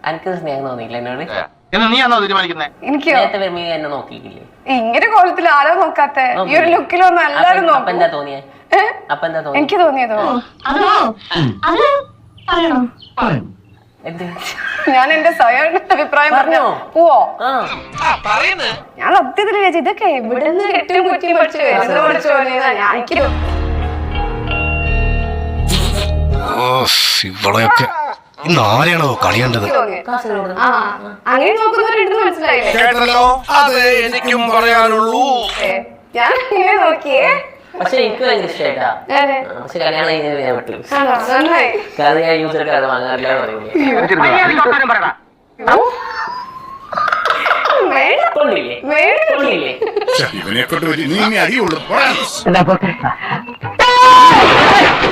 എനിക്ക് സ്നേഹം തോന്നിയില്ല എന്നോട്. നീയാണോ തീരുമാനിക്കുന്നത്? എനിക്കോ എന്നെ നോക്കിയില്ലേ? ഇങ്ങനെ കോലത്തിൽ ആരോ നോക്കാത്ത ഈ ഒരു ലുക്കിലൊന്നും എല്ലാരും അപ്പൊ എന്താ തോന്നിയേ? അപ്പൊ എന്താ തോന്നി? എനിക്ക് തോന്നിയതോ ഞാൻ എന്റെ സ്വയം അഭിപ്രായം പറഞ്ഞോ പോവോ? ഞാൻ സത്യത്തിൽ വിചാരിച്ചു ഇതൊക്കെ എവിടെ നിന്ന് കെട്ടിയും കുറ്റിയും പഠിച്ചു എനിക്ക് ഇവളെയൊക്കെ ഇന്ന് ആരെയാണോ കളിയേണ്ടത്? അങ്ങനെ നോക്കുന്നവരുണ്ട് മനസ്സിലായില്ലേ? കേട്ടല്ലോ, അതെ എനിക്കും പറയാനുള്ളൂ. ഞാൻ ഇങ്ങനെ നോക്കിയേ. പക്ഷെ എനിക്ക് ഭയങ്കര ഇഷ്ടമായിട്ടാ. പക്ഷെ കല്യാണം കഴിഞ്ഞാൽ പറ്റൂ. കാരണം ഞാൻ യൂസർക്ക് അത് വാങ്ങാറില്ല പറയുന്നത്. ഇവനെ കൊണ്ട് നീ അടിയുള്ളൂ.